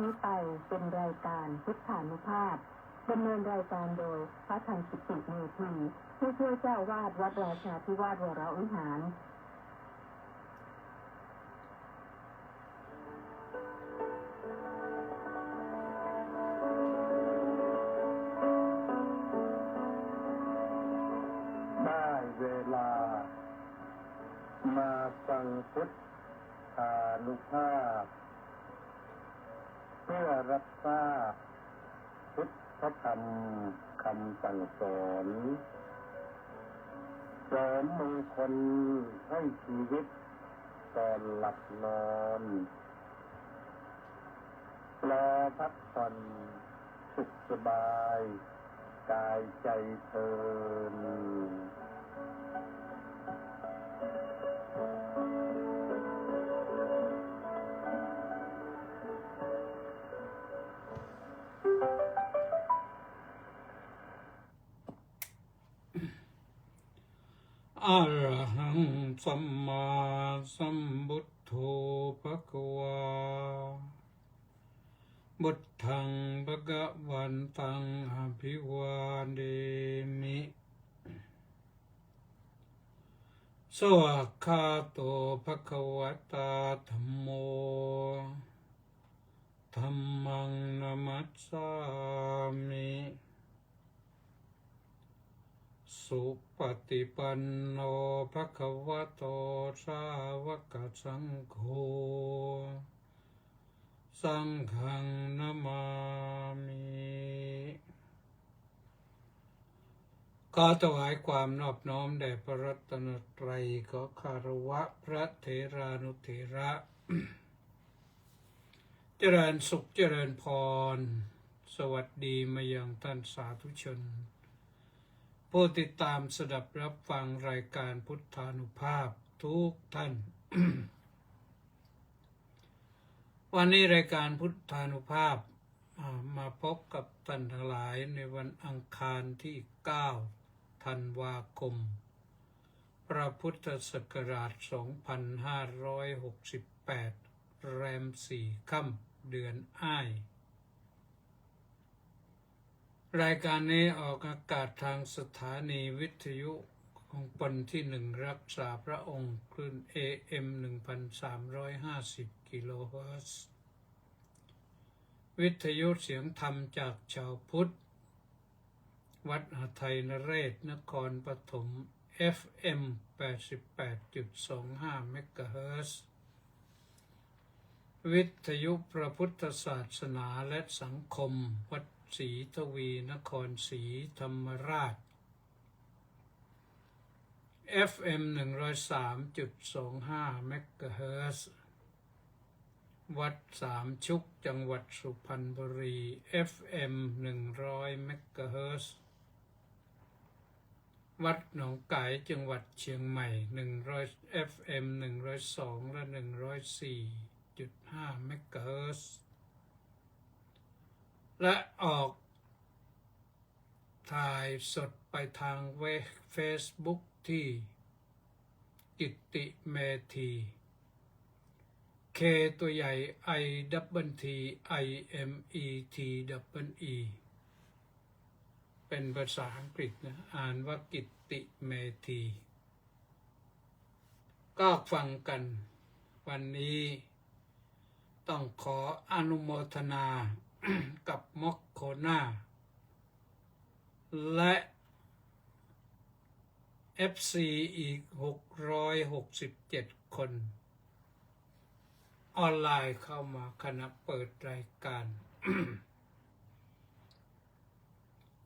นี้ไปเป็นรายการพุทธานุภาพดำเนินรายการโดยพระทันกิติเมธีผู้ช่วยเจ้าวาดวัดราชาธิวาสวรวิหารได้เวลามาฟังพุทธานุภาพเพื่อรับทราบพุทธธรรมคำสั่งสอนเสริมมงคลให้ชีวิตตอนหลับนอนรอพักผ่อนสุขสบายกายใจเทินอะระหังสัมมาสัมพุทโธภควาบุตถังภะคะวันตังอภิวาเทมิสวากขาโตภะคะวะตาธัมโมธัมมังนะมัสสามิสุปฏิปันโนภะคะวะโตสาวกสังโฆสังฆังนะมามิขอถวายความนอบน้อมแด่พระรัตนตรัยขอคารวะพระเถรานุเถระ เจริญสุขเจริญพรสวัสดีมายังท่านสาธุชนผู้ติดตามสดับรับฟังรายการพุทธานุภาพทุกท่าน วันนี้รายการพุทธานุภาพมาพบกับท่านทั้งหลายในวันอังคารที่9ธันวาคมพระพุทธศักราช2568แรม4ค่ำเดือนอ้ายรายการนี้ออกอากาศทางสถานีวิทยุของปนที่1รักษาพระองค์คลื่น AM 1350 กิโลเฮิรตซ์วิทยุเสียงธรรมจากชาวพุทธวัดหทัยนเรศนครปฐม FM 88.25 เมกะเฮิรตซ์วิทยุพระพุทธศาสนาและสังคมวัดศรีทวีนครศรีธรรมราช FM 103.25 เมกะเฮิรตซ์วัดสามชุกจังหวัดสุพรรณบุรี FM 100 เมกะเฮิรตซ์วัดหนองไก่จังหวัดเชียงใหม่100 FM 102 และ 104.5 เมกะเฮิรตซ์และออกถ่ายสดไปทางเฟซบุ๊กที่กิตติเมธี K ตัวใหญ่ I double T I M E T double E เป็นภาษาอังกฤษนะอ่านว่ากิตติเมธีก็ฟังกันวันนี้ต้องขออนุโมทนา กับมอกโคนาและ FC อีก667 คนออนไลน์เข้ามาขณะเปิดรายการ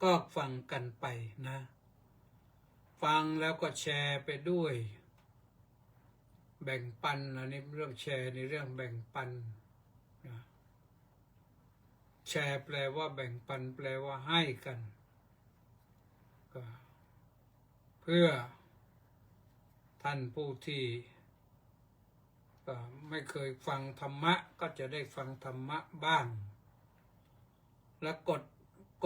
ก็ฟังกันไปนะฟังแล้วก็แชร์ไปด้วยแบ่งปันอันนี้เรื่องแชร์ในเรื่องแบ่งปันนะแชร์แปลว่าแบ่งปันแปลว่าให้กันก็เพื่อท่านผู้ที่ไม่เคยฟังธรรมะก็จะได้ฟังธรรมะบ้างและ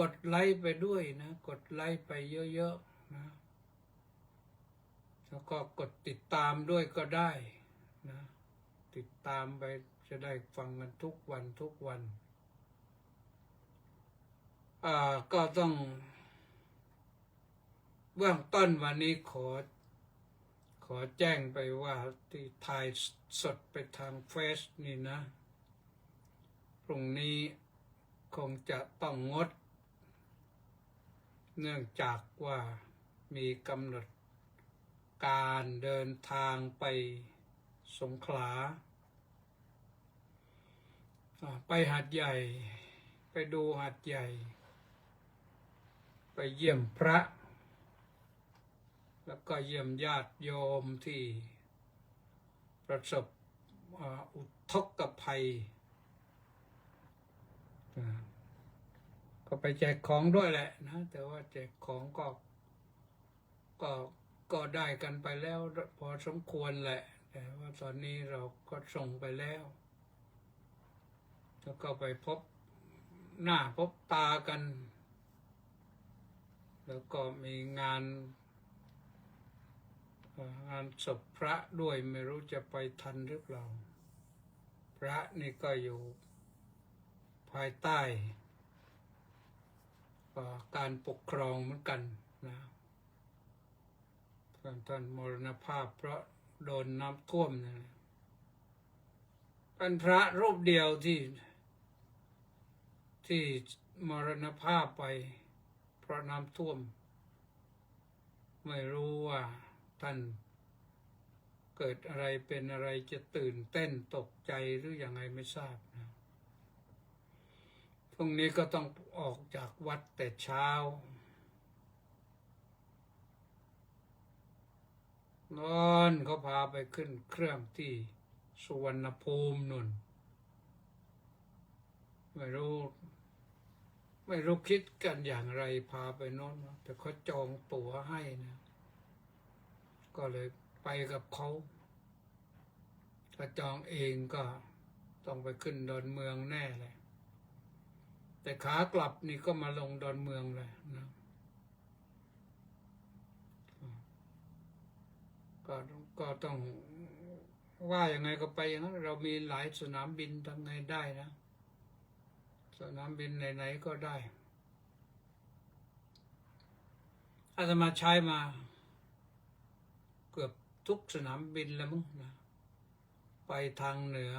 กดไลค์ไปด้วยนะกดไลค์ไปเยอะๆนะแล้วก็กดติดตามด้วยก็ได้นะติดตามไปจะได้ฟังกันทุกวัน ก็ต้องเบื้องต้นวันนี้ขอแจ้งไปว่าที่ถ่ายสดไปทางเฟซนี่นะพรุ่งนี้คงจะต้องงดเนื่องจากว่ามีกำหนดการเดินทางไปสงขลาไปหาดใหญ่ไปดูหาดใหญ่ไปเยี่ยมพระแล้วก็เยี่ยมญาติโยมที่ประสบอุทกภัยก็ไปแจกของด้วยแหละนะแต่ว่าแจกของก็ได้กันไปแล้วพอสมควรแหละแต่ว่าตอนนี้เราก็ส่งไปแล้วแล้วก็ไปพบหน้าพบตากัน แล้วก็มีงานศพพระด้วยไม่รู้จะไปทันหรือเปล่าพระนี่ก็อยู่ภายใต้การปกครองเหมือนกันนะท่านมรณภาพเพราะโดนน้ำท่วมนะเป็นพระรูปเดียวที่มรณภาพไปเพราะน้ำท่วมไม่รู้ว่าท่านเกิดอะไรเป็นอะไรจะตื่นเต้นตกใจหรือยังไงไม่ทราบนะพรุ่งนี้ก็ต้องออกจากวัดแต่เช้านอนเขาพาไปขึ้นเครื่องที่สุวรรณภูมินุ่นไม่รู้คิดกันอย่างไรพาไปโน้นแต่เขาจองตั๋วให้นะก็เลยไปกับเขาถ้าจองเองก็ต้องไปขึ้นดอนเมืองแน่เลยแต่ขากลับนี่ก็มาลงดอนเมืองเลยนะก็ต้องว่ายังไงก็ไปอย่างนั้นเรามีหลายสนามบินทำไงได้นะสนามบินไหนๆก็ได้อาตมาใช้มาเกือบทุกสนามบินแล้วมั้งนะไปทางเหนือ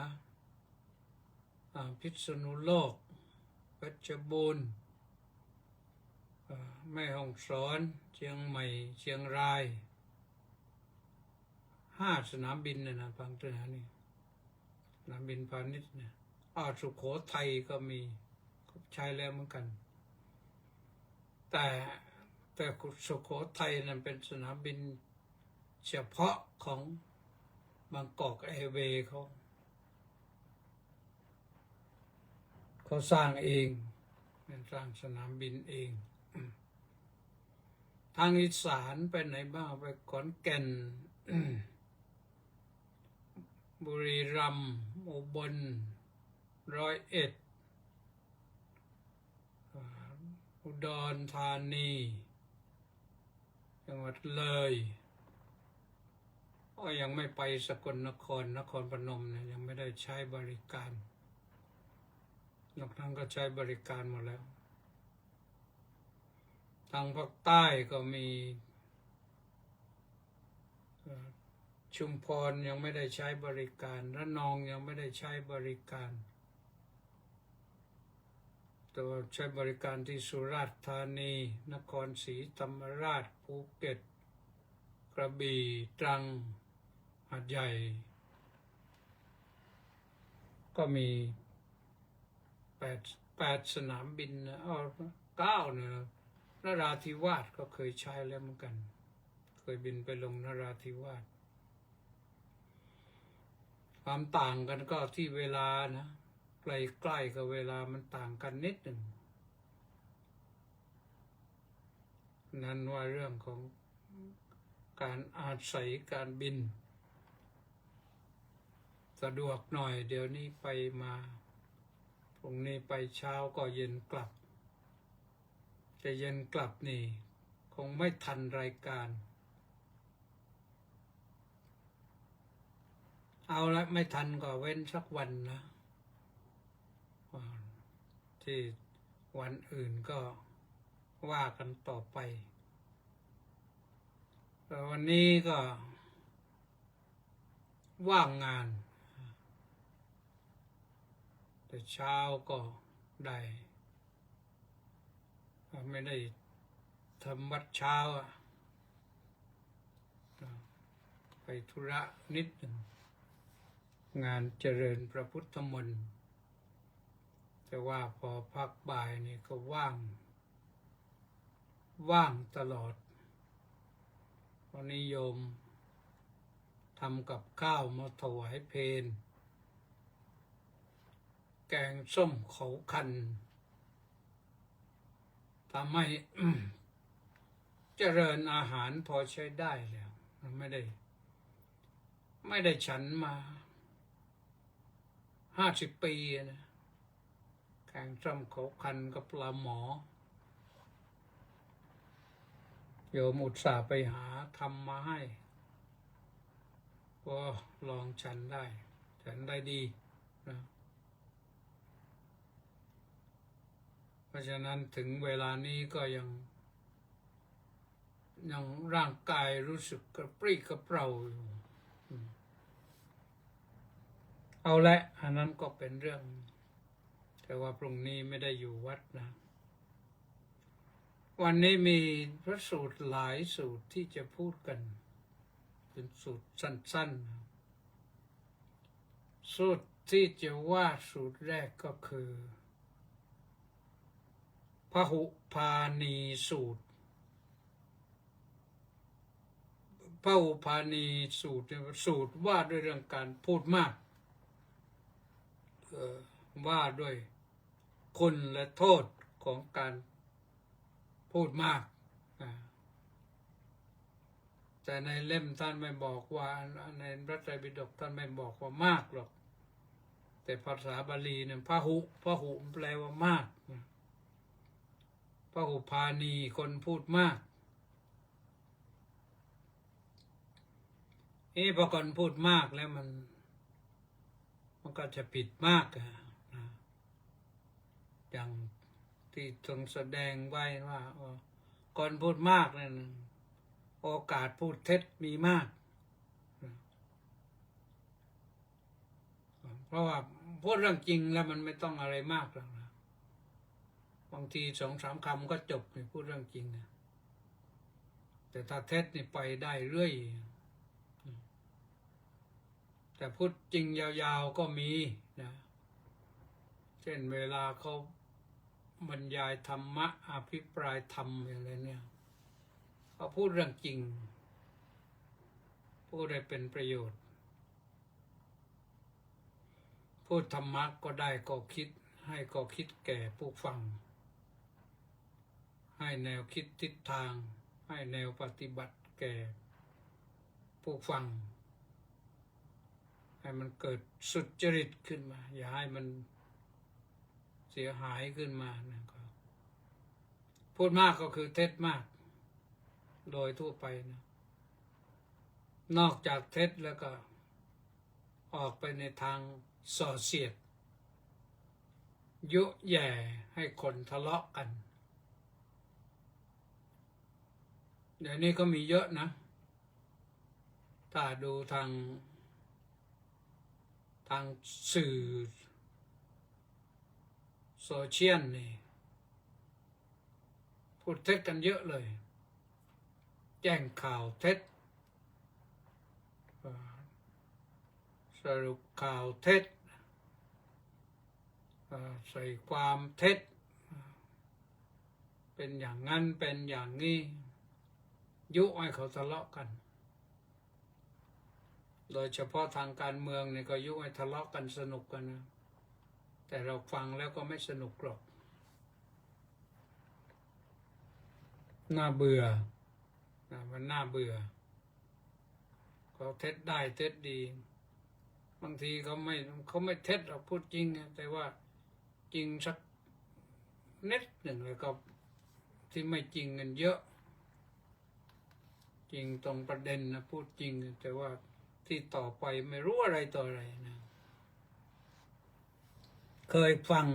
พิษณุโลกเพชรบูรณ์แม่ฮ่องสอนเชียงใหม่เชียงราย5 สนามบินนะฟังตัวนี้สนามบินพาณิชย์นะสุโขทัยก็มีใช้แล้วเหมือนกันแต่สุโขทัยนั้นเป็นสนามบินเฉพาะของบางกอกแอร์เวย์เขาสร้างเองเป็นสร้างสนามบินเองทางอีสานไปไหนบ้างไปขอนแก่น บุรีรัมย์อุบล101อุดรธานีจังหวัดเลยก็ยังไม่ไปสกลนครนครพนมเนี่ยยังไม่ได้ใช้บริการนอกนั้นก็ใช้บริการหมดแล้วทางภาคใต้ก็มีชุมพรยังไม่ได้ใช้บริการระนองยังไม่ได้ใช้บริการตัวใช้บริการที่สุราษฎร์ธานีนครศรีธรรมราชภูเก็ตกระบี่ตรังหาดใหญ่ก็มี8 สนามบินนะ9นะนราธิวาสก็เคยใช้แล้วเหมือนกันเคยบินไปลงนราธิวาสความต่างกันก็ที่เวลานะใกล้ๆกับเวลามันต่างกันนิดหนึ่งนั่นว่าเรื่องของการอาศัยการบินสะดวกหน่อยเดี๋ยวนี้ไปมาพรุ่งนี้ไปเช้าก็เย็นกลับแต่เย็นกลับนี่คงไม่ทันรายการเอาละไม่ทันก็เว้นสักวันนะที่ วันอื่นก็ว่ากันต่อไปแต่วันนี้ก็ว่างงานแต่เช้าก็ได้ไม่ได้ทำวัดเช้าไปธุระนิดหนึ่งงานเจริญพระพุทธมนต์แต่ว่าพอพักบ่ายนี่ก็ว่างตลอดวันนี้โยมทำกับข้าวมาถวายเพลแกงส้มเขาคันทำให้ เจริญอาหารพอใช้ได้แล้วไม่ได้ฉันมา50 ปีนะแกงส้มเขาคันกับปลาหมอโยมอุตส่าห์ไปหาทำมาให้ก็ลองฉันได้ดีนะเพราะฉะนั้นถึงเวลานี้ก็ยังร่างกายรู้สึกกระปรี้กระเปร่าอยู่เอาละอันนั้นก็เป็นเรื่องแต่ว่าพรุ่งนี้ไม่ได้อยู่วัดนะวันนี้มีพระสูตรหลายสูตรที่จะพูดกันเป็นสูตรสั้นๆสูตรที่จะว่าสูตรแรกก็คือพหุพานีสูตรพหุพานีสูตรสูตรว่าด้วยเรื่องการพูดมากว่าด้วยคุณและโทษของการพูดมากแต่ในเล่มท่านไม่บอกว่าในพระไตรปิฎกท่านไม่บอกว่ามากหรอกแต่ภาษาบาลีเนี่ยพหุแปลว่ามากพหุพานีคนพูดมากพอคนพูดมากแล้วมันก็จะผิดมากอย่างที่ทรงแสดงไว้ว่าคนพูดมากนั่นโอกาสพูดเท็จมีมากเพราะว่าพูดเรื่องจริงแล้วมันไม่ต้องอะไรมากหรอกนะบางที2-3 คำก็จบนี่พูดเรื่องจริงนะแต่ถ้าเท็จนี่ไปได้เรื่อยแต่พูดจริงยาวๆก็มีนะเช่นเวลาเขาบรรยายธรรมะอภิปรายธรรมอะไรเนี่ยเขาพูดเรื่องจริงพูดได้เป็นประโยชน์พูดธรรมะก็ได้ก็คิดให้ก็คิดแก่ผู้ฟังให้แนวคิดทิศทางให้แนวปฏิบัติแก่ผู้ฟังให้มันเกิดสุจริตขึ้นมาอย่าให้มันเสียหายขึ้นมานะครับพูดมากก็คือเท็จมากโดยทั่วไปนะนอกจากเท็จแล้วก็ออกไปในทางส่อเสียดยุแย่ให้คนทะเลาะกันเดี๋ยวนี้ก็มีเยอะนะถ้าดูทางสื่อโซเชียลนี่พูดเท็จกันเยอะเลยแจ้งข่าวเท็จสรุปข่าวเท็จใส่ความเท็จเป็นอย่างนั้นเป็นอย่างนี้ยุให้เขาทะเลาะกันโดยเฉพาะทางการเมืองเนี่ยก็ยุให้ทะเลาะกันสนุกกันนะแต่เราฟังแล้วก็ไม่สนุกหรอกน่าเบื่อมันน่าเบื่อเขาเท็จได้เท็จดีบางทีเขาไม่เท็จหรอกพูดจริงแต่ว่าจริงสักนิดหนึ่งแล้วก็ที่ไม่จริงกันเยอะจริงตรงประเด็นนะพูดจริงแต่ว่าที่ต่อไปไม่รู้อะไรต่ออะไรนะเคยฟัง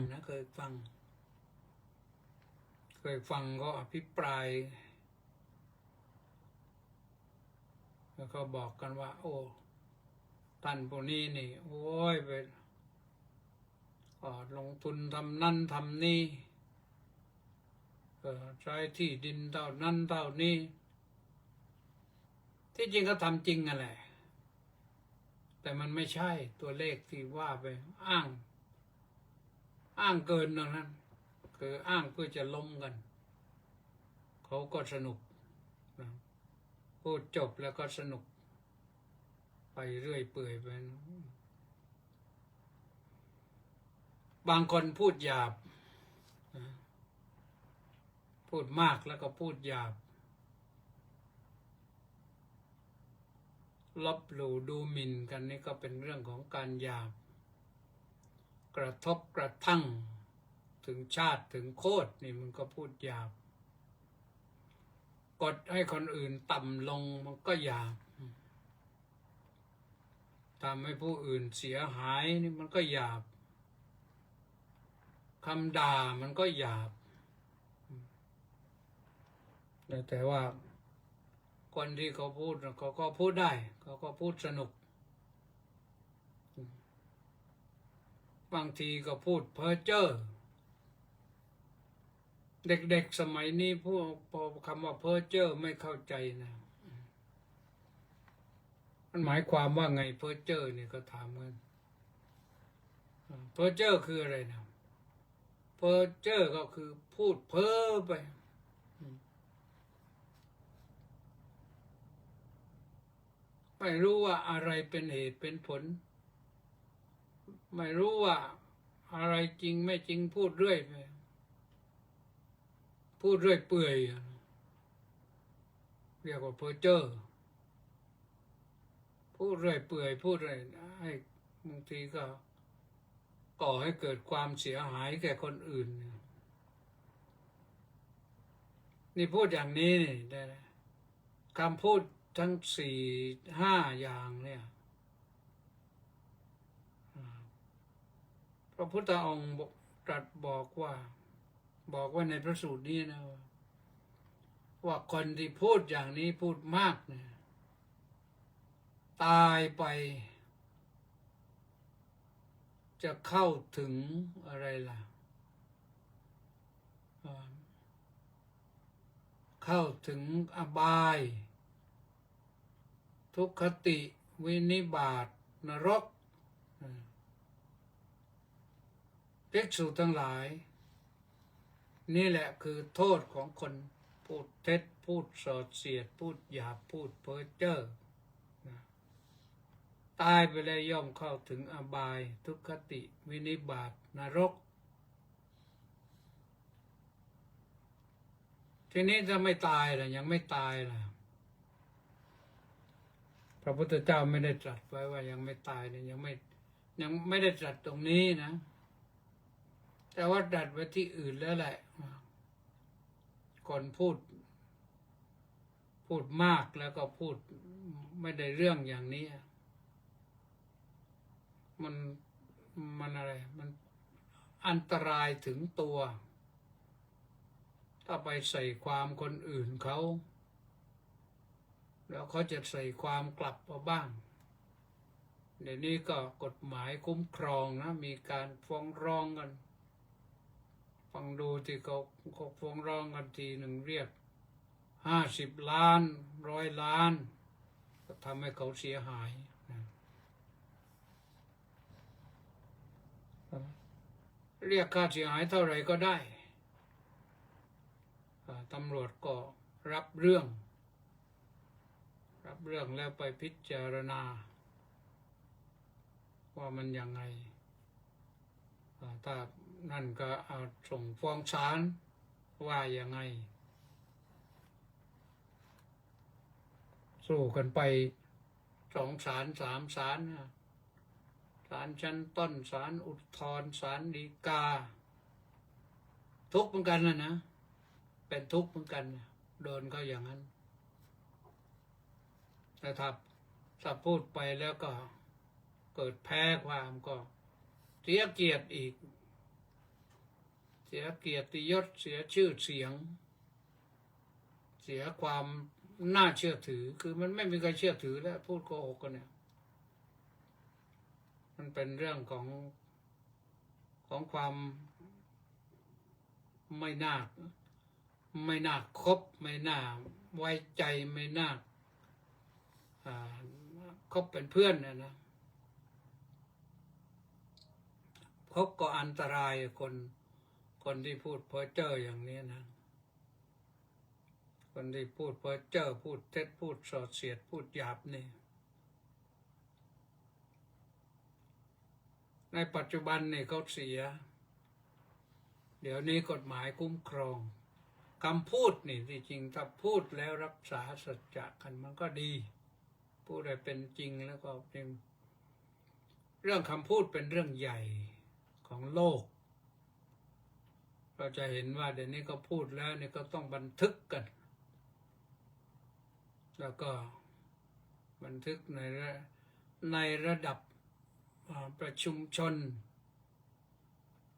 เคยฟังเขาอภิปรายแล้วก็บอกกันว่า โอ้ท่านพวกนี้นี่ โอ้ยไปลงทุนทำนั่นทำนี่ใช้ที่ดินเท่านั้นเท่านี้ที่จริงก็ทำจริงกันแหละแต่มันไม่ใช่ตัวเลขที่ว่าไปอ้างเกินตรงนั้นคืออ้างเพื่อจะล้มกันเขาก็สนุกนะพูดจบแล้วก็สนุกไปเรื่อยเปื่อยไปบางคนพูดหยาบนะพูดมากแล้วก็พูดหยาบลบหลู่ดูหมิ่นกันนี่ก็เป็นเรื่องของการหยาบกระทบกระทั่งถึงชาติถึงโคตรนี่มันก็พูดหยาบกดให้คนอื่นต่ำลงมันก็หยาบทำให้ผู้อื่นเสียหายนี่มันก็หยาบคำด่ามันก็หยาบแต่ว่าคนที่เขาพูดเขาก็พูดได้เขาก็พูดสนุกบางทีก็พูดเพ้อเจ้อเด็กๆสมัยนี้พอคำว่าเพ้อเจ้อไม่เข้าใจนะมันหมายความว่าไงเพ้อเจ้อเนี่ยก็ถามกันเพ้อเจ้อคืออะไรนะเพ้อเจ้อก็คือพูดเพ้อไปไม่รู้ว่าอะไรเป็นเหตุเป็นผลไม่รู้ว่าอะไรจริงไม่จริงพูดเรื่อยไปพูดเรื่อยเปื่อยเรียกว่าเพ้อเจ้อพูดเรื่อยเปื่อยพูดเรื่อยให้บางทีก็ก่อให้เกิดความเสียหายแก่คนอื่นนี่พูดอย่างนี้นี่ได้คำพูดทั้ง4-5อย่างเนี่ยพระพุทธองค์ตรัสบอกว่าในพระสูตรนี้นะว่าคนที่พูดอย่างนี้พูดมากเนี่ยตายไปจะเข้าถึงอะไรล่ะเข้าถึงอบายทุกขติวินิบาตนรกภิกษุทั้งหลายนี่แหละคือโทษของคนพูดเท็จพูดส่อเสียดพูดหยาบพูดเพ้อเจ้อตายไปแล้วย่อมเข้าถึงอบายทุกขติวินิบาตนรกทีนี้ถ้าไม่ตายล่ะยังไม่ตายล่ะพระพุทธเจ้าไม่ได้ตรัสไว้ว่ายังไม่ตายเนี่ยยังไม่ได้ตรัสตรงนี้นะแต่ว่าตรัสไว้ที่อื่นแล้วแหละคนพูดมากแล้วก็พูดไม่ได้เรื่องอย่างนี้มันอะไรมันอันตรายถึงตัวถ้าไปใส่ความคนอื่นเขาแล้วเขาจะใส่ความกลับมาบ้างเดี๋ยวนี้ก็กฎหมายคุ้มครองนะมีการฟ้องร้องกันฟังดูที่เขาฟ้องร้องกันทีหนึ่งเรียก50 ล้าน100 ล้านก็ทำให้เขาเสียหายนะเรียกค่าเสียหายเท่าไหร่ก็ได้ตำรวจก็รับเรื่องแล้วไปพิจารณาว่ามันยังไงถ้านั่นก็เอาส่งฟ้องศาลว่ายังไงสู้กันไป2 ศาล3 ศาลศาลชั้นต้นศาลอุทธรณ์ศาลฎีกาทุกข์เหมือนกันนะเป็นทุกข์เหมือนกันโดนเขาอย่างนั้นแต่ถ้าพูดไปแล้วก็เกิดแพ้ความก็เสียเกียรติอีก เสียเกียรติยศเสียชื่อเสียง เสียความน่าเชื่อถือคือมันไม่มีใครเชื่อถือแล้วพูดโกหกกันเนี่ยมันเป็นเรื่องของความไม่น่าคบไม่น่าไว้ใจไม่น่าคบเป็นเพื่อนนะคบก็อันตรายคนที่พูดเพ้อเจ้ออย่างนี้นะคนที่พูดเพ้อเจ้อพูดเท็จพูดส่อเสียดพูดหยาบนี่ในปัจจุบันนี่เขาเสียเดี๋ยวนี้กฎหมายคุ้มครองคำพูดนี่ที่จริงถ้าพูดแล้วรักษาสัจจะกันมันก็ดีพูดอะไรเป็นจริงแล้วก็เป็นเรื่องคำพูดเป็นเรื่องใหญ่ของโลกเราจะเห็นว่าเดี๋ยวนี้ก็พูดแล้วนี่ก็ต้องบันทึกกันแล้วก็บันทึกในระดับประชุมชน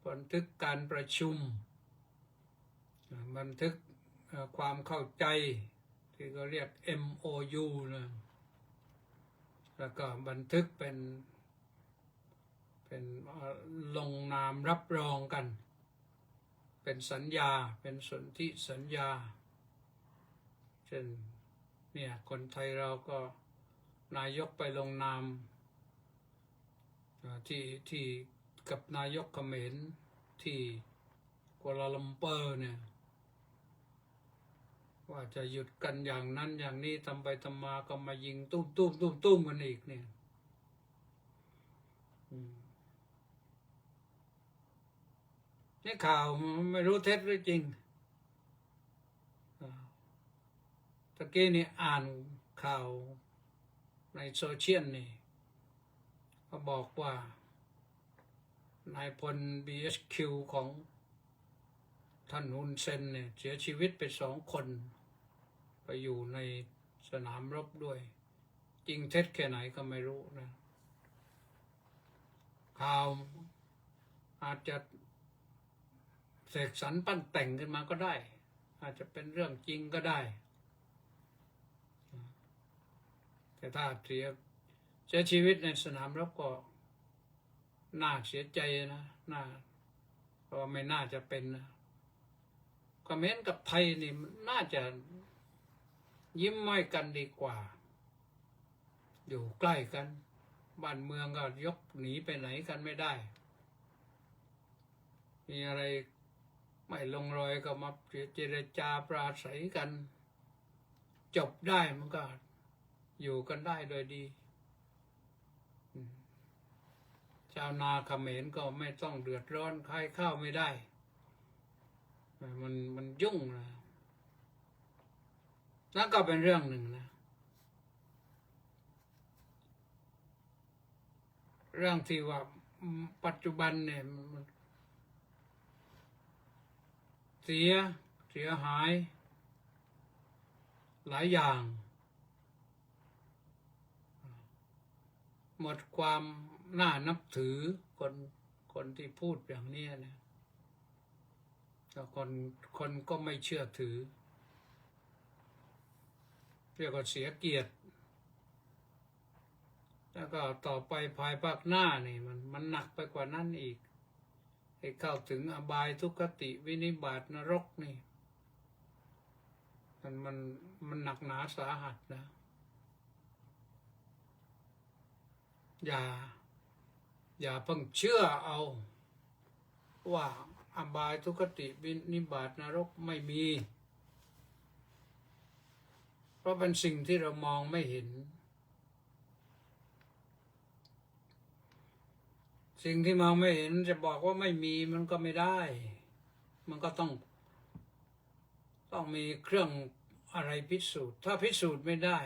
บันทึกการประชุมบันทึกความเข้าใจที่เขาเรียก MOU นะแล้วก็บันทึกเป็นลงนามรับรองกันเป็นสัญญาเป็นสนธิสัญญาเช่นเนี่ยคนไทยเราก็นายกไปลงนามที่กับนายกเขมรที่กัวลาลัมเปอร์เนี่ยว่าจะหยุดกันอย่างนั้นอย่างนี้ทำไปทำมาก็มายิงตุ้มกันอีกเนี่ยนี่ข่าวไม่รู้เท็จหรือจริงตะกี้นี่อ่านข่าวในโซเชียลนี่เขาบอกว่านายพล BHQ ของท่านฮุนเซนเนี่ยเสียชีวิตไป2 คนไปอยู่ในสนามรบด้วยจริงเท็จแค่ไหนก็ไม่รู้นะข่าวอาจจะเสกสรรปั้นแต่งขึ้นมาก็ได้อาจจะเป็นเรื่องจริงก็ได้แต่ถ้าเสียชีวิตในสนามรบก็น่าเสียใจนะเพราะไม่น่าจะเป็นนะเขมรกับไทยนี่น่าจะยิ้มให้กันดีกว่าอยู่ใกล้กันบ้านเมืองก็ยกหนีไปไหนกันไม่ได้มีอะไรไม่ลงรอยก็มาเจรจาปราศัยกันจบได้มันก็อยู่กันได้โดยดีชาวนาเขมรก็ไม่ต้องเดือดร้อนขายข้าวไม่ได้มันยุ่งนะนั่นก็เป็นเรื่องหนึ่งนะเรื่องที่ว่าปัจจุบันเนี่ยมันเสียหายหลายอย่างหมดความน่านับถือคนที่พูดอย่างนี้นะแล้วคนก็ไม่เชื่อถือเรียกว่าเสียเกียรติแล้วก็ต่อไปภายภาคหน้านี่มันหนักไปกว่านั้นอีกให้เข้าถึงอบายทุกขติวินิบาตนรกนี่มันหนักหนาสาหัสนะอย่าเพิ่งเชื่อเอาว่าอบายทุกขติวินิบาตนรกไม่มีเพราะเป็นสิ่งที่เรามองไม่เห็นสิ่งที่มองไม่เห็นจะบอกว่าไม่มีมันก็ไม่ได้มันก็ต้องมีเครื่องอะไรพิสูจน์ถ้าพิสูจน์ไม่ได้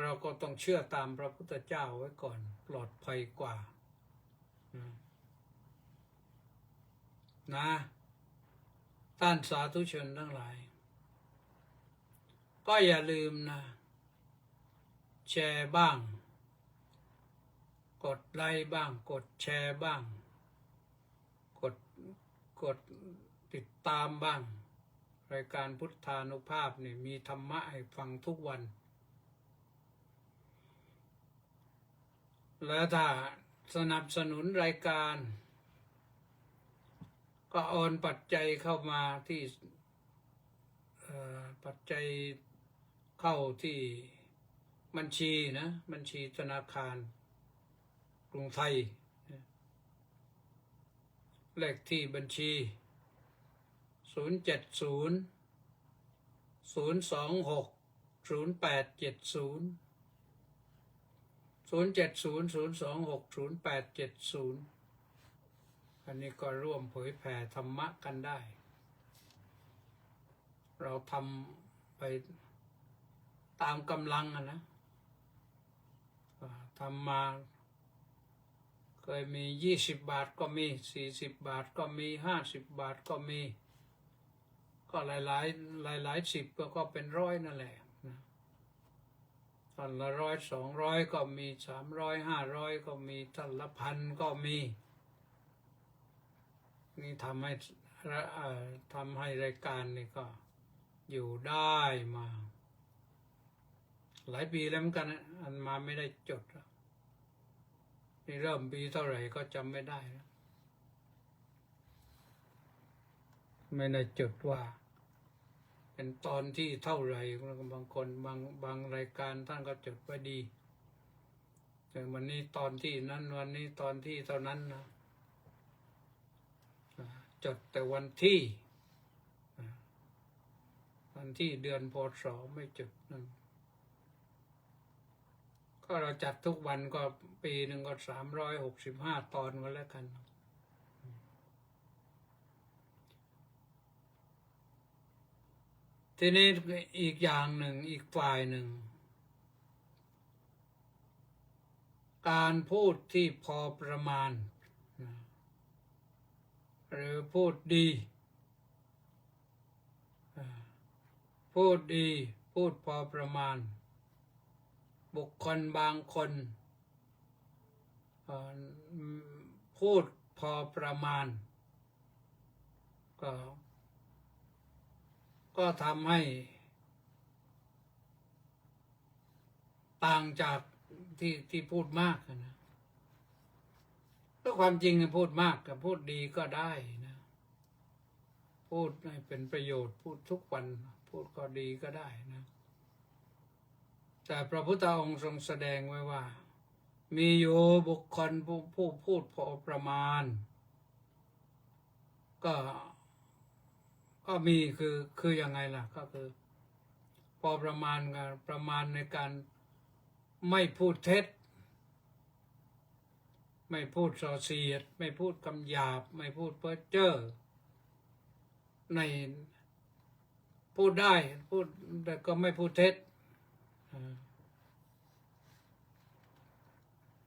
เราก็ต้องเชื่อตามพระพุทธเจ้าไว้ก่อนปลอดภัยกว่านะท่านสาธุชนทั้งหลายก็อย่าลืมนะแชร์บ้างกดไลค์บ้างกดแชร์บ้าง ดกดติดตามบ้างรายการพุทธานุภาพนี่มีธรรมะให้ฟังทุกวันแล้วถ้าสนับสนุนรายการก็โอนปัจจัยเข้ามาที่ปัจจัยเข้าที่บัญชีนะบัญชีธนาคารกรุงไทยเลขที่บัญชี070 026 0870 070 026 0870อันนี้ก็ร่วมเผยแผ่ธรรมะกันได้เราทำไปตามกำลังนะทำมาเคยมี20 บาทก็มี40 บาทก็มี50 บาทก็มีก็หลายสิบก็เป็นร้อยนั่นแหละนะท่านละ100 200ก็มี300 500ก็มีท่านละ1,000ก็มีนี่ทำให้รายการนี่ก็อยู่ได้มาหลายปีแล้วเหมือนกันนะอันมาไม่ได้จดนี่เริ่มปีเท่าไหร่ก็จำไม่ได้แล้วไม่ได้จดว่าเป็นตอนที่เท่าไหร่บางคนบางรายการท่านก็จดไว้ดีแต่วันนี้ตอนที่นั้นวันนี้ตอนที่เท่านั้นนะจดแต่วันที่เดือนพ.ศ.ไม่จดนั่นก็เราจัดทุกวันก็ปีหนึ่งก็365 ตอนก็แล้วกันทีนี้อีกอย่างหนึ่งอีกฝ่ายหนึ่งการพูดที่พอประมาณหรือพูดดีพูดพอประมาณบุคคลบางคนพูดพอประมาณก็ทำให้ต่างจากที่พูดมากนะก็ความจริงพูดมากกับพูดดีก็ได้นะพูดให้เป็นประโยชน์พูดทุกวันพูดก็ดีก็ได้นะแต่พระพุทธองค์ทรงแสดงไว้ว่ามีอยู่บุคคลผู้พูดพอประมาณก็มีคือยังไงล่ะก็คือพอประมาณกันประมาณในการไม่พูดเท็จไม่พูดส่อเสียดไม่พูดคำหยาบไม่พูดเพ้อเจ้อในพูดได้พูดแต่ก็ไม่พูดเท็จ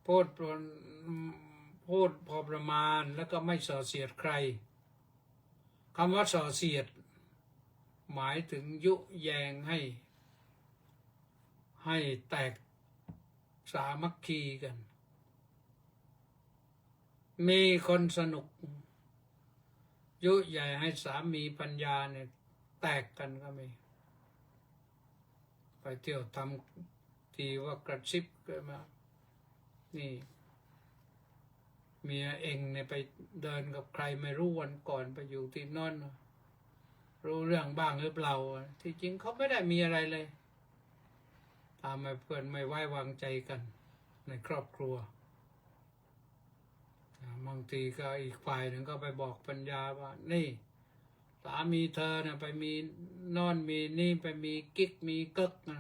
พูดพอประมาณแล้วก็ไม่ส่อเสียดใครคำว่าส่อเสียดหมายถึงยุแยงให้แตกสามัคคีกันมีคนสนุกยุแยงให้สามีปัญญาเนี่ยแตกกันก็มีไปเที่ยวทำทีว่ากระซิบกันมานี่เมียเองเนี่ยไปเดินกับใครไม่รู้วันก่อนไปอยู่ที่นั่นรู้เรื่องบ้างหรือเปล่าที่จริงเขาไม่ได้มีอะไรเลยทำให้เพื่อนไม่ไว้วางใจกันในครอบครัวบางทีก็อีกฝ่ายหนึ่งก็ไปบอกปัญญาว่านี่สามีเธอเนี่ยไปมีนอนมีนี่ไปมีกิ๊กมีกึกนะ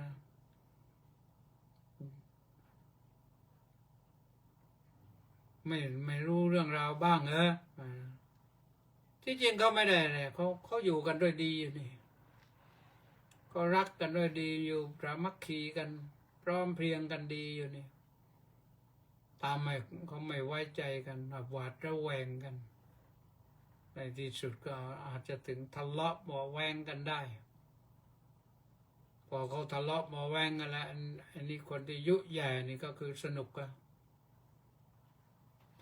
ไม่รู้เรื่องราวบ้างที่จริงเขาไม่ได้เลยเขาอยู่กันด้วยดีอยู่นี่ก็รักกันด้วยดีอยู่สามัคคีกันพร้อมเพรียงกันดีอยู่นี่ตามเขาไม่ไว้ใจกันหวาดระแวงกันในที่สุดก็อาจจะถึงทะเลาะเบาแวงกันได้พอเขาทะเลาะเบาแวงกันแล้วอันนี้คนที่ยุแย่นี่ก็คือสนุกกัน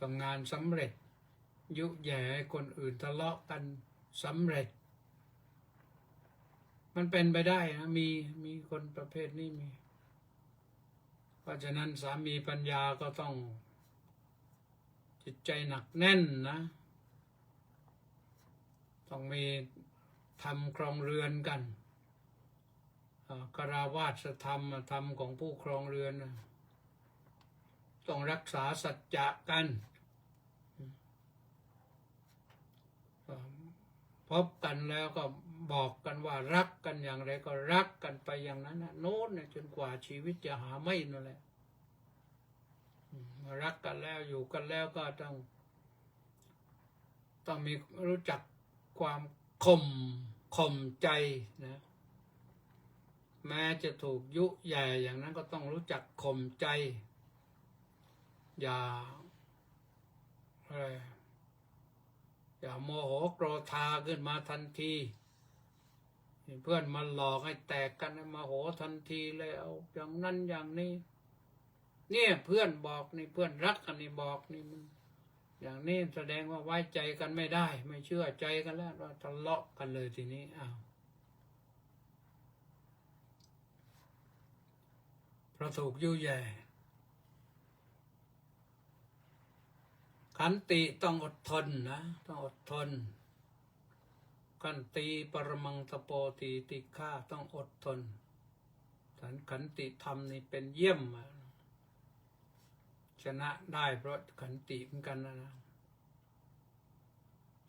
ทำงานสำเร็จ ยุแย่ให้คนอื่นทะเลาะกันสำเร็จ มันเป็นไปได้นะมีคนประเภทนี้มี เพราะฉะนั้นสามีปัญญาก็ต้องจิตใจหนักแน่นนะ ต้องมีธรรมครองเรือนกันคฤหัสถธรรมธรรมของผู้ครองเรือนต้องรักษาสัจจะกันพบกันแล้วก็บอกกันว่ารักกันอย่างไรก็รักกันไปอย่างนั้นนะโน้นจนกว่าชีวิตจะหาไม่นั่นแหละรักกันแล้วอยู่กันแล้วก็ต้องมีรู้จักความข่มใจนะแม้จะถูกยุแย่อย่างนั้นก็ต้องรู้จักข่มใจอย่าโมโหโกรธาขึ้นมาทันทีเพื่อนมาหลอกให้แตกกันมาโหทันทีเลยเอาอย่างนั้นอย่างนี้เนี่ยเพื่อนบอกนี่เพื่อนรักกันนี่บอกนี่มันอย่างนี้แสดงว่าไว้ใจกันไม่ได้ไม่เชื่อใจกันแล้วเราทะเลาะกันเลยทีนี้เพราะถูกยุแย่ขันติต้องอดทนนะต้องอดทนขันติปรมังตโปติติฆาต้องอดทนขันติธรรมนี่เป็นเยี่ยมชนะได้เพราะขันติเหมือนกันนะ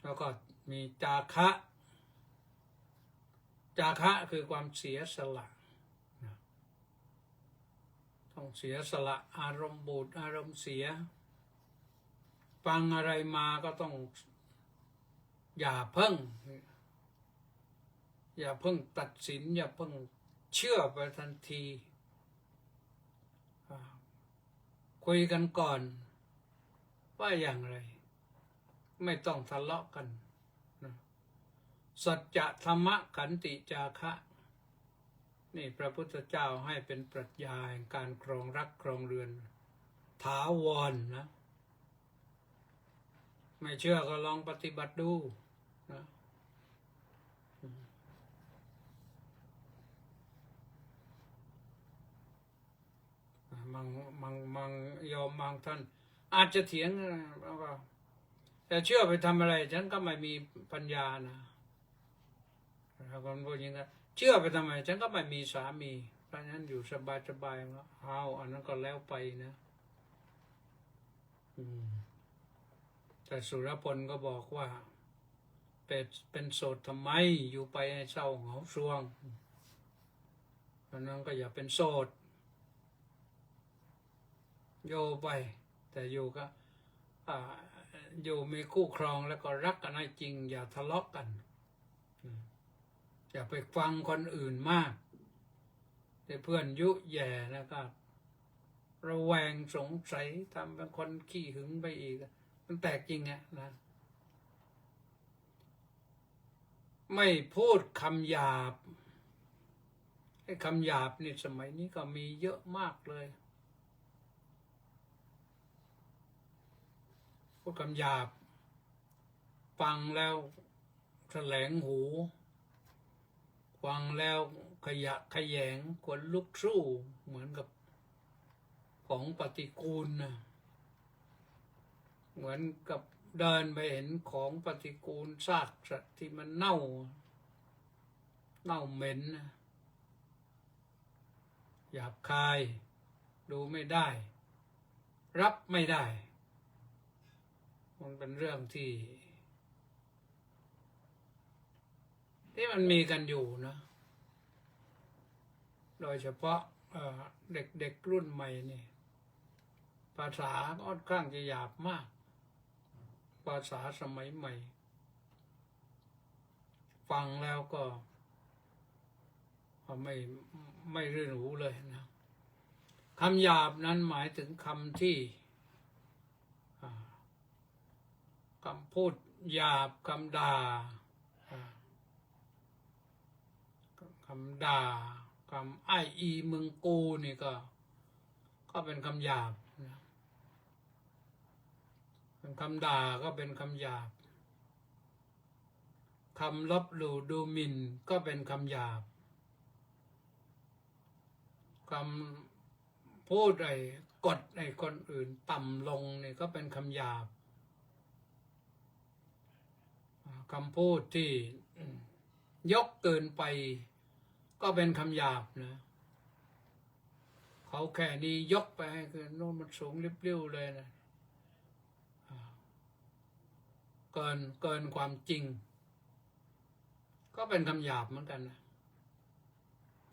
แล้วก็มีจาคะคือความเสียสละต้องเสียสละอารมณ์บูดอารมณ์เสียฟังอะไรมาก็ต้องอย่าเพิ่งตัดสินอย่าเพิ่งเชื่อไปทันทีคุยกันก่อนว่าอย่างไรไม่ต้องทะเลาะกันสัจจะธรรมะขันติจาคะนี่พระพุทธเจ้าให้เป็นปรัชญาแห่งการครองรักครองเรือนถาวรนะไม่เชื่อก็ลองปฏิบัติดูนะบางยอมบางท่านอาจจะเถียงว่าแต่เชื่อไปทำอะไรฉันก็ไม่มีปัญญานะถ้าคนพูดอย่างนั้นเชื่อไปทำไมฉันก็ไม่มีสามีเพราะฉะนั้นอยู่สบายแล้วเอาอันนั้นก็แล้วไปนะแต่สุรพลก็บอกว่าเป็นโสดทำไมอยู่ไปให้เศร้าเหงาซวงเพราะนั้นก็อย่าเป็นโสดโยไปแต่อยู่ก็อยู่มีคู่ครองแล้วก็รักกันให้จริงอย่าทะเลาะกันอย่าไปฟังคนอื่นมากแต่เพื่อนยุแย่แล้วก็ระแวงสงสัยทำเป็นคนขี้หึงไปอีกมันแตกจริงนะไม่พูดคำหยาบไอ้คำหยาบนี่สมัยนี้ก็มีเยอะมากเลยพูดคำหยาบฟังแล้วแสลงหูฟังแล้วขยะขยงขนลุกสู้เหมือนกับของปฏิกูลนะเหมือนกับเดินไปเห็นของปฏิกูลซากสัตว์ที่มันเน่าเหม็นนะหยาบคายดูไม่ได้รับไม่ได้มันเป็นเรื่องที่มันมีกันอยู่นะโดยเฉพาะเด็กรุ่นใหม่นี่ภาษาค่อนข้างจะหยาบมากภาษาสมัยใหม่ฟังแล้วก็ไม่รื่นหูเลยนะคำหยาบนั้นหมายถึงคำที่คำพูดหยาบคำด่าคำอ้ายอีมึงกูนี่ก็เป็นคำหยาบนะ เป็นคำด่าก็เป็นคำหยาบคำลบหลู่ดูหมิ่นก็เป็นคำหยาบคำพูดไอ้กดไอ้คนอื่นต่ำลงนี่ก็เป็นคำหยาบคำพูดที่ยกเกินไปก็เป็นคำหยาบนะเขาแค่นี้ยกไปให้คือโน้นมันสูงริบเรี่ยวเลยนะเกินความจริงก็เป็นคำหยาบเหมือนกันนะ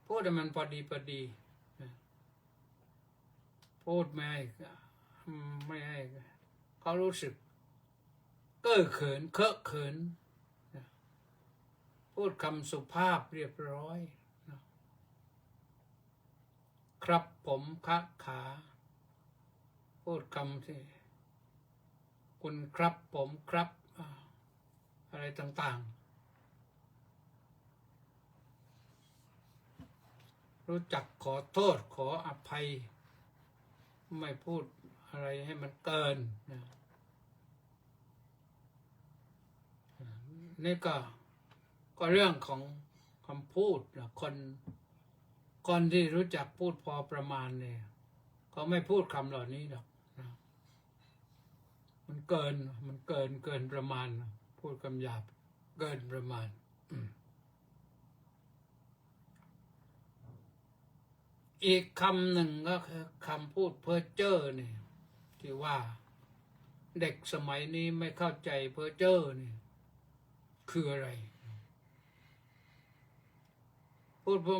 พูดให้มันพอดีนะพูดไม่ให้เขารู้สึกเก้อเขินเคอะเขินนะพูดคำสุภาพเรียบร้อยนะครับผมคะขาพูดคำที่คุณครับผมครับอะไรต่างๆรู้จักขอโทษขออภัยไม่พูดอะไรให้มันเกินนะนี่ก็เรื่องของคำพูดนะคนที่รู้จักพูดพอประมาณเนี่ยเขาไม่พูดคำเหล่านี้หรอกนะมันเกินประมาณพูดคำหยาบเกินประมาณอีกคำหนึ่งก็คือคำพูดเพ้อเจ้อเนี่ยที่ว่าเด็กสมัยนี้ไม่เข้าใจเพ้อเจ้อนี่คืออะไร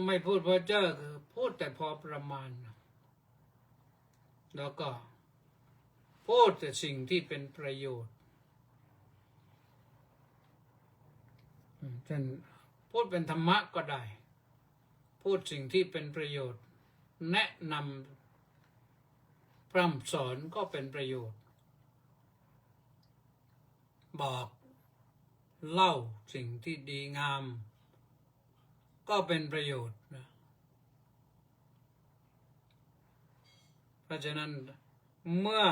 ไม่พูดเพ้อเจ้อคือพูดแต่พอประมาณแล้วก็พูดแต่สิ่งที่เป็นประโยชน์เช่นพูดเป็นธรรมะก็ได้พูดสิ่งที่เป็นประโยชน์แนะนำพร่ำสอนก็เป็นประโยชน์บอกเล่าสิ่งที่ดีงามก็เป็นประโยชน์นะเพราะฉะนั้นเมื่อ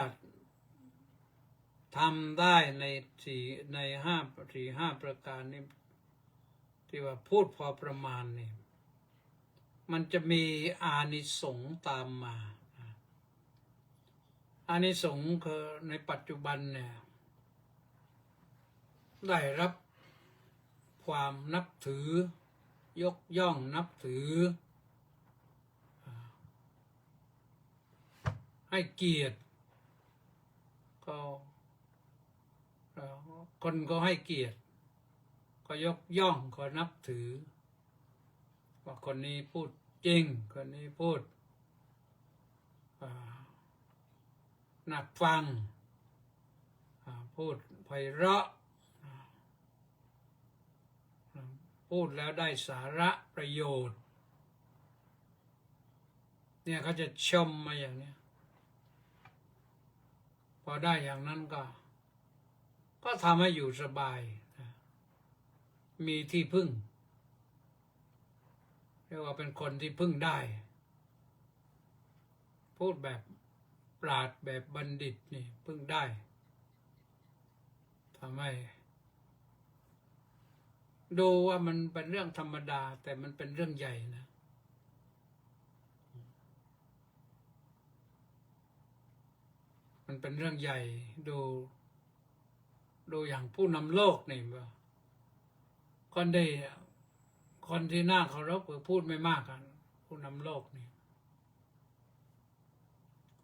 ทำได้ในห้าประการนี้ที่ว่าพูดพอประมาณนี่มันจะมีอานิสงส์ตามมาอานิสงส์คือในปัจจุบันเนี่ยได้รับความนับถือยกย่องนับถือให้เกียรติก็คนก็ให้เกียรติก็ยกย่องก็นับถือว่าคนนี้พูดจริงคนนี้พูดน่าฟังพูดไพเราะพูดแล้วได้สาระประโยชน์เนี่ยเขาจะชมมาอย่างนี้พอได้อย่างนั้นก็ทำให้อยู่สบายมีที่พึ่งเรียกว่าเป็นคนที่พึ่งได้พูดแบบปราชญ์แบบบัณฑิตนี่พึ่งได้ทำให้ดูว่ามันเป็นเรื่องธรรมดาแต่มันเป็นเรื่องใหญ่นะมันเป็นเรื่องใหญ่ดูอย่างผู้นำโลกนี่ว่าคนที่น่าเคารพหรือพูดไม่มากกันผู้นำโลกนี่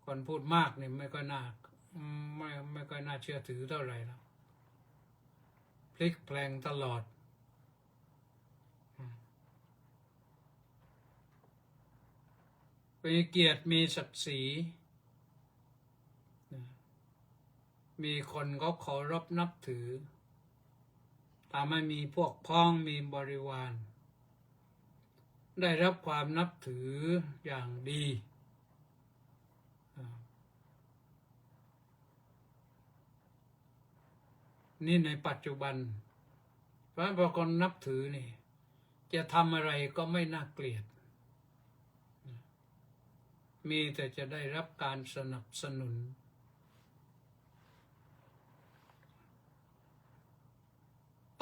คนพูดมากนี่ไม่ค่อยน่าเชื่อถือเท่าไหร่แล้วพลิกแปลงตลอดมีเกียรติมีศักดิ์ศรีมีคนเขาเคารพนับถือทำให้มีพวกพ้องมีบริวารได้รับความนับถืออย่างดีนี่ในปัจจุบันเพราะพอคนนับถือนี่จะทำอะไรก็ไม่น่าเกลียดมีแต่จะได้รับการสนับสนุน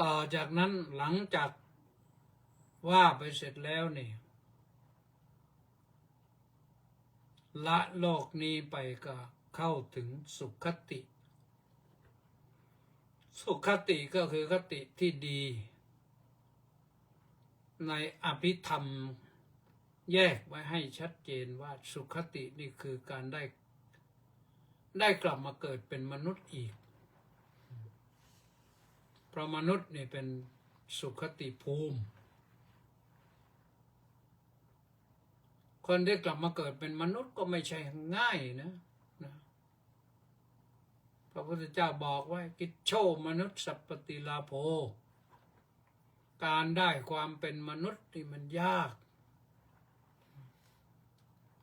ต่อจากนั้นหลังจากว่าไปเสร็จแล้วนี่ละโลกนี้ไปก็เข้าถึงสุขคติ สุขคติก็คือคติที่ดี ในอภิธรรมแยกไว้ให้ชัดเจนว่าสุขคตินี่คือการได้กลับมาเกิดเป็นมนุษย์อีกเพราะมนุษย์นี่เป็นสุขคติภูมิคนที่กลับมาเกิดเป็นมนุษย์ก็ไม่ใช่ง่ายนะพระพุทธเจ้าบอกไว้กิจโชมนุษย์สัพปติลาโภการได้ความเป็นมนุษย์ที่มันยาก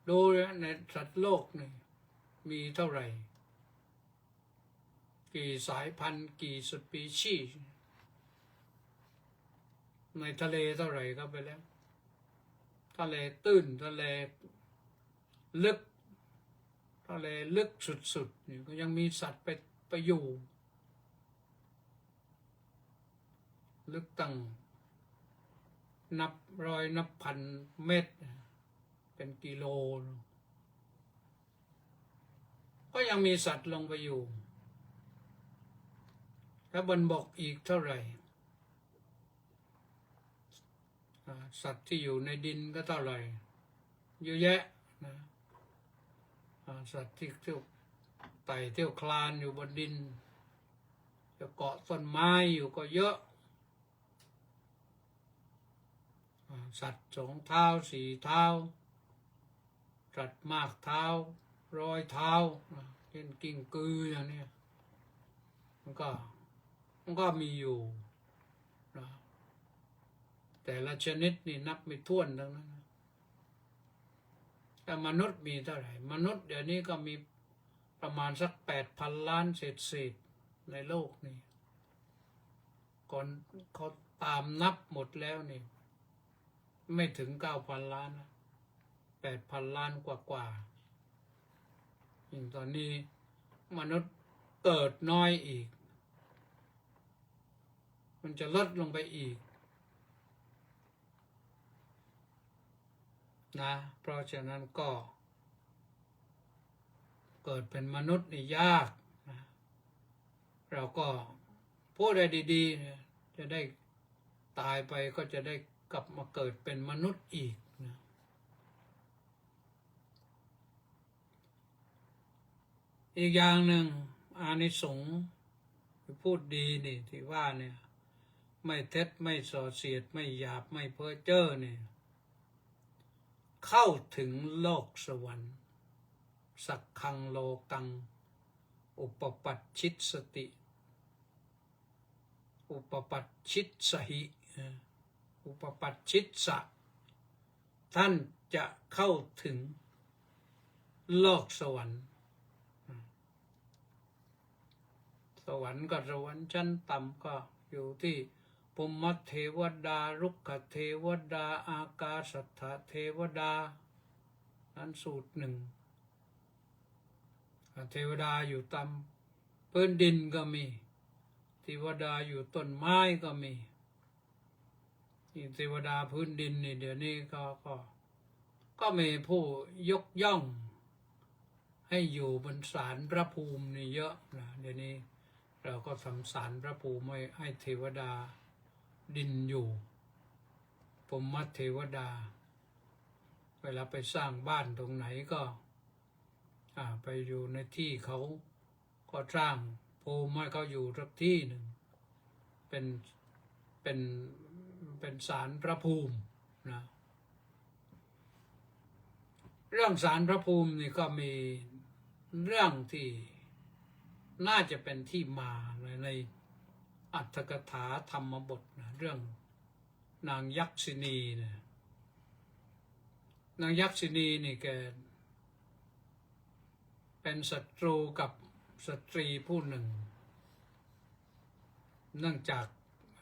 ดูในสัตว์โลกนี่มีเท่าไหร่กี่สายพันธุ์กี่สปีชีส์ในทะเลเท่าไหร่ก็ไปแล้วทะเลตื้นทะเลลึกทะเลลึกสุดๆนี่ก็ยังมีสัตว์ไปอยู่ลึกตั้งนับร้อยนับพันเมตรเป็นกิโลก็ยังมีสัตว์ลงไปอยู่แล้วบนบกอีกเท่าไหร่สัตว์ที่อยู่ในดินก็เท่าไหร่เยอะแยะนะสัตว์ที่เที่ยวไต่เที่ยวคลานอยู่บนดินจะเกาะต้นไม้อยู่ก็เยอะสัตว์สองเท้าสี่เท้าสัตว์มากเท้าร้อยเท้าเช่นกิ้งกืออย่างนี้มันก็มีอยู่นะแต่ละชนิดนี่นับไม่ถ้วนทั้งนั้นแต่มนุษย์มีเท่าไหร่มนุษย์เดี๋ยวนี้ก็มีประมาณสัก8,000 ล้านเศษในโลกนี่ก่อนเขาตามนับหมดแล้วนี่ไม่ถึง 9,000 ล้านนะ8,000 ล้านกว่ายิ่งตอนนี้มนุษย์เกิดน้อยอีกมันจะลดลงไปอีกนะเพราะฉะนั้นก็เกิดเป็นมนุษย์นี่ยากนะเราก็พูดได้ดีๆจะได้ตายไปก็จะได้กลับมาเกิดเป็นมนุษย์อีกนะอีกอย่างหนึ่งอานิสงส์พูดดีนี่ที่ว่าเนี่ยไม่เท็จไม่ส่อเสียดไม่หยาบไม่เพ้อเจ้อเนี่ยเข้าถึงโลกสวรรค์สักขังโลกังอุปปัชชิตสติอุปปัชชิตสหิอุปปัชชิตสะท่านจะเข้าถึงโลกสวรรค์สวรรค์ก็สวรรค์ชั้นต่ำก็อยู่ที่ภูมิเทวดารุกขเทวดาอากาสัทธเทวดานั้นสูตรหนึ่งเทวดาอยู่ตามพื้นดินก็มีเทวดาอยู่ต้นไม้ก็มีเทวดาพื้นดินนี่เดี๋ยวนี้ก็มีผู้ยกย่องให้อยู่บนศาลพระภูมินี่เยอะนะเดี๋ยวนี้เราก็ทำศาลพระภูมิให้เทวดาดินอยู่ภูมิเทวดาเวลาไปสร้างบ้านตรงไหนก็ไปอยู่ในที่เขาก็สร้างภูมิให้เขาอยู่สักที่หนึ่งเป็นศาลพระภูมินะเรื่องศาลพระภูมินี่ก็มีเรื่องที่น่าจะเป็นที่มาในอัตถกถาธรรมบทนะเรื่องนางยักษินีนะนางยักษินีนี่แกเป็นศัตรูกับสตรีผู้หนึ่งเนื่องจากอ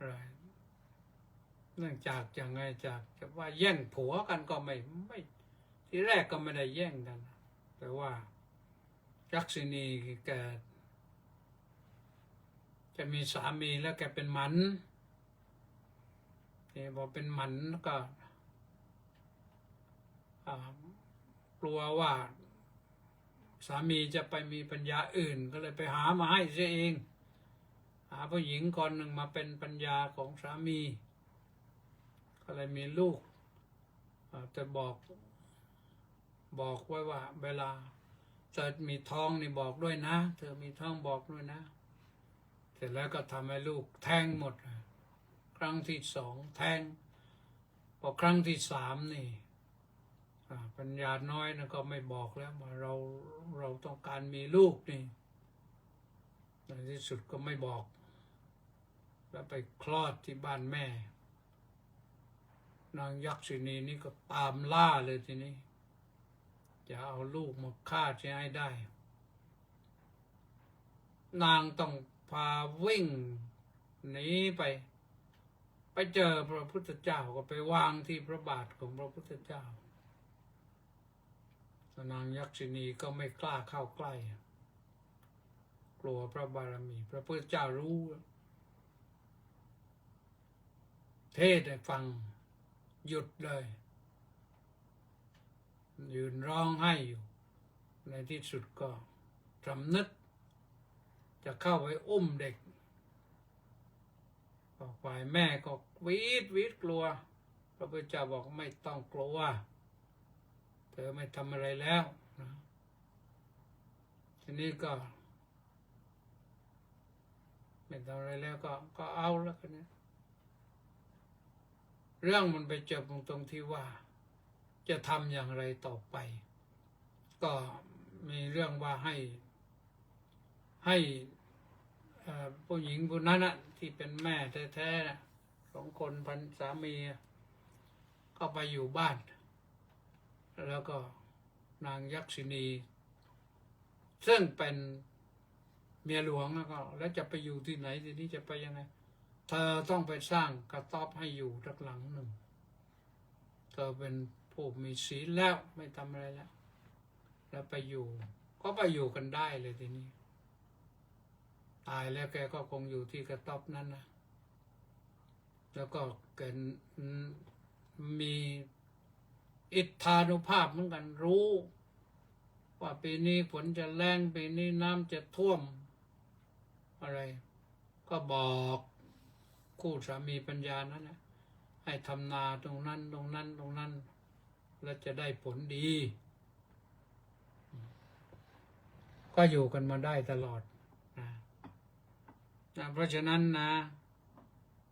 ะไรเนื่องจากอย่างไงจากจะว่าแย่งผัวกันก็ไม่ที่แรกก็ไม่ได้แย่งกันแต่ว่ายักษินีแก จะมีสามีแล้วแกเป็นหมันนี่พอเป็นหมันก็กลัวว่าสามีจะไปมีปัญญาอื่นก็เลยไปหามาให้เสียเอง หาผู้หญิงคนหนึ่งมาเป็นปัญญาของสามีก็เลยมีลูกจะบอกไว้ว่าเวลาเธอมีท้องนี่บอกด้วยนะเธอมีท้องบอกด้วยนะเสร็จแล้วก็ทำให้ลูกแท้งหมดครั้งที่สองแท้งพอครั้งที่สามนี่ปัญญาน้อยนะก็ไม่บอกแล้วว่าเราต้องการมีลูกนี่ในที่สุดก็ไม่บอกแล้วไปคลอดที่บ้านแม่นางยักษินีนี่ก็ตามล่าเลยทีนี้จะเอาลูกมาฆ่าจะให้ได้นางต้องพาวิ่งหนีไปเจอพระพุทธเจ้าก็ไปวางที่พระบาทของพระพุทธเจ้านางยักษินีก็ไม่กล้าเข้าใกล้กลัวพระบารมีพระพุทธเจ้ารู้เทศให้ฟังหยุดเลยยืนร้องไห้อยู่ในที่สุดก็สำนึกจะเข้าไปอุ้มเด็กฝ่ายแม่ก็วีดกลัวพระพุทธเจ้าบอกไม่ต้องกลัวเธอไม่ทำอะไรแล้วนะทีนี้ก็ไม่ทำอะไรแล้วก็เอาแล้วกันนะเรื่องมันไปจบตรงที่ว่าจะทำอย่างไรต่อไปก็มีเรื่องว่าให้ผู้หญิงผู้นั้นนะที่เป็นแม่แท้ๆนะสองคนพันสามีก็ไปอยู่บ้านแล้วก็นางยักษินีซึ่งเป็นเมียหลวงแล้วจะไปอยู่ที่ไหนทีนี้จะไปยังไงเธอต้องไปสร้างกระต๊อบให้อยู่สักหลังหนึ่งเธอเป็นผู้มีศีลแล้วไม่ทำอะไรแล้วไปอยู่ก็ไปอยู่กันได้เลยทีนี้ตายแล้วแกก็คงอยู่ที่กระต๊อบนั้นนะแล้วก็แกมีอิทธานุภาพเหมือนกันรู้ว่าปีนี้ฝนจะแรงปีนี้น้ำจะท่วมอะไรก็บอกคู่สามีปัญญานั้นนะให้ทำนาตรงนั้นแล้วจะได้ผลดีก็อยู่กันมาได้ตลอดนะเพราะฉะนั้นนะ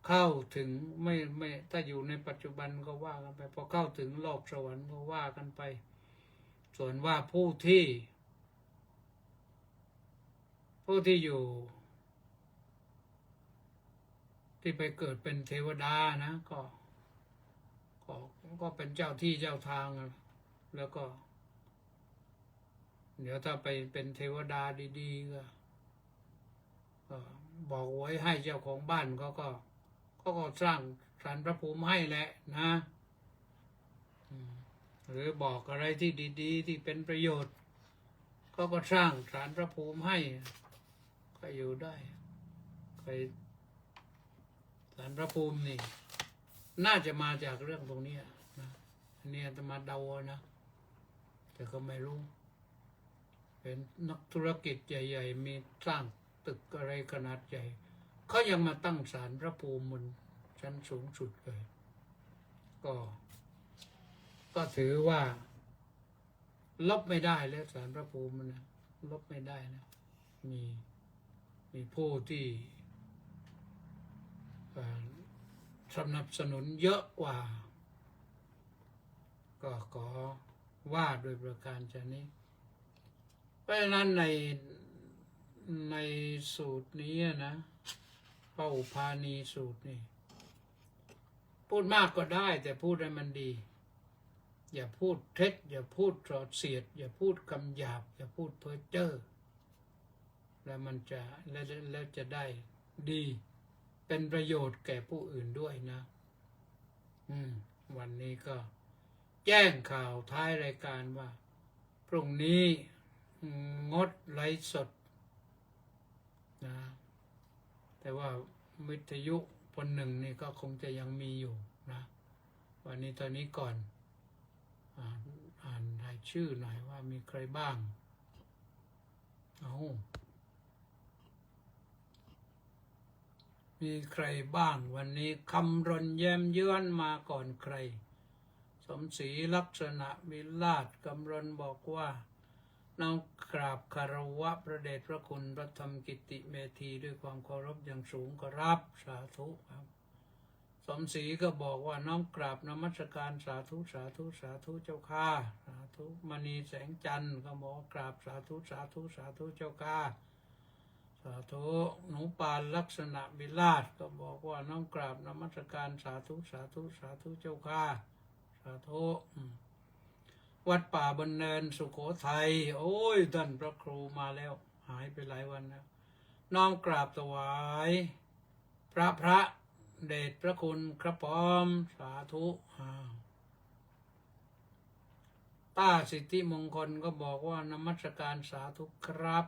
เข้าถึงไม่ถ้าอยู่ในปัจจุบันก็ว่ากันไปพอเข้าถึงโลกสวรรค์ก็ว่ากันไปส่วนว่าผู้ที่อยู่ที่ไปเกิดเป็นเทวดานะก็เป็นเจ้าที่เจ้าทางแล้วก็เดี๋ยวถ้าไปเป็นเทวดาดีๆก็บอกไว้ให้เจ้าของบ้านก็สร้างศาลพระภูมิให้แหละนะหรือบอกอะไรที่ดีๆที่เป็นประโยชน์ก็สร้างศาลพระภูมิให้ก็อยู่ได้ไปศาลพระภูมินี่น่าจะมาจากเรื่องตรงนี้นะอันนี้จะมาเดานะแต่ก็ไม่รู้เป็นนักธุรกิจใหญ่ๆมีสร้างตึกอะไรขนาดใหญ่เขายังมาตั้งศาลพระภูมิบนชั้นสูงสุดเลยก็ถือว่าลบไม่ได้แล้วศาลพระภูมินะลบไม่ได้นะมีผู้ที่สนับสนุนเยอะกว่าก็ขอว่าโดยประการฉะนี้เพราะฉะนั้นในสูตรนี้นะพระอุปาณีสูตรนี่พูดมากก็ได้แต่พูดให้มันดีอย่าพูดเท็จอย่าพูดส่อเสียดอย่าพูดคำหยาบอย่าพูดเพ้อเจ้อแล้วมันจะแล้วจะได้ดีเป็นประโยชน์แก่ผู้อื่นด้วยนะวันนี้ก็แจ้งข่าวท้ายรายการว่าพรุ่งนี้งดไลฟ์สดนะ แต่ว่าวิทยุคนหนึ่งนี่ก็คงจะยังมีอยู่นะวันนี้ตอนนี้ก่อนอ่านรายชื่อหน่อยว่ามีใครบ้างมีใครบ้างวันนี้คำรณแย้มเยื้อนมาก่อนใครสมศรีลักษณะวิลาศกำรณบอกว่าน้อมกราบคารวะพระเดชพระคุณพระธรรมกิติเมธีด้วยความเคารพอย่างสูงขอรับสาธุครับสมศรีก็บอกว่าน้อมกราบนมัสการสาธุสาธุสาธุเจ้าข้าสาธุมณีแสงจันทร์ก็บอกกราบสาธุสาธุสาธุเจ้าข้าสาธุหนูปานลักษณะวิลาศก็บอกว่าน้อมกราบนมัสการสาธุสาธุสาธุเจ้าข้าสาธุวัดป่าบนเนินสุโขทัยโอ้ยท่านพระครูมาแล้วหายไปหลายวันแล้วน้อมกราบถวายพระเดชพระคุณครับพร้อมสาธุต้าสิทธิมงคลก็บอกว่านมัสการสาธุครับ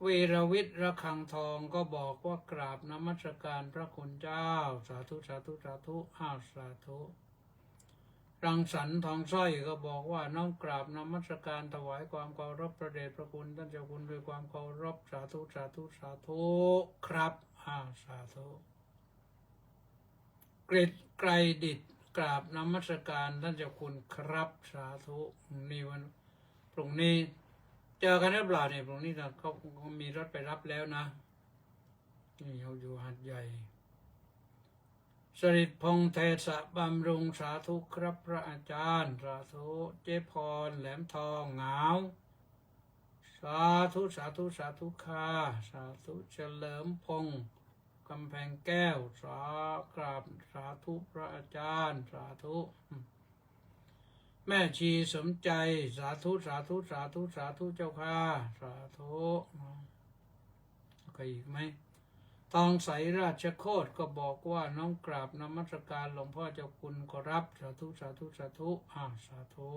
วีรวิทย์ระฆังทองก็บอกว่ากราบนมัสการพระคุณเจ้าสาธุสาธุสาธุสาธุรังสรรค์ทองสร้อยก็บอกว่าน้อมกราบนมัสการถวายความเคารพพระเดชพระคุณท่านเจ้าคุณด้วยความเคารพสาธุสาธุสาธุครับสาธุกฤษไกรดิษฐ์กราบนมัสการท่านเจ้าคุณครับสาธุนี่วันพรุ่งนี้เจอกันหรือเปล่าเนี่ยพรุ่งนี้เขามีรถไปรับแล้วนะนี่เขาอยู่หาดใหญ่สริตพงษ์เทศบำรุงสาธุครับพระอาจารย์สาธุเจพรแหลมทองเหงาสาธุสาธุสาธุค่ะสาธุเฉลิมพงษ์กำแพงแก้วสากราบสาธุพระอาจารย์สาธุแม่ชีสมใจสาธุสาธุสาธุสาธุเจ้าค่ะสาธุใครอีกไหมทองใสราชโคตรก็บอกว่าน้องกราบนมัสการหลวงพ่อเจ้าคุณขอรับสาธุสาธุสาธุสาธุ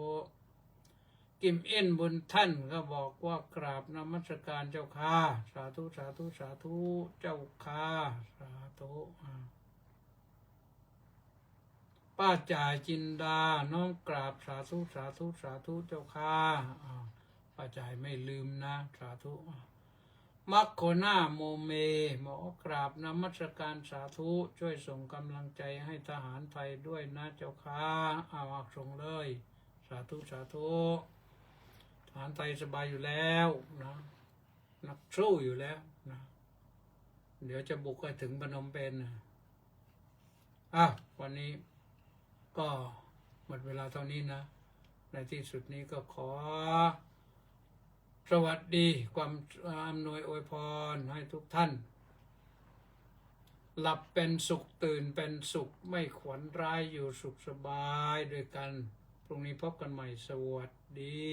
กิมเอ็นบุญท่านก็บอกว่ากราบนมัสการเจ้าค่ะสาธุสาธุสาธุเจ้าค่ะสาธุป้าจ่ายจินดาน้องกราบสาธุสาธุสาธุเจ้าค่ะป้าจ่ายไม่ลืมนะสาธุมัคโคนาโมเมหมอกราบนมัสการสาธุช่วยส่งกำลังใจให้ทหารไทยด้วยนะเจ้าค่ะส่งเลยสาธุสาธุทหารไทยสบายอยู่แล้วนะนักสู้อยู่แล้วนะเดี๋ยวจะบุกไปถึงพนมเปญนะวันนี้ก็หมดเวลาเท่านี้นะในที่สุดนี้ก็ขอสวัสดีความอำนวยอวยพรให้ทุกท่านหลับเป็นสุขตื่นเป็นสุขไม่ขวัญร้ายอยู่สุขสบายด้วยกันพรุ่งนี้พบกันใหม่สวัสดี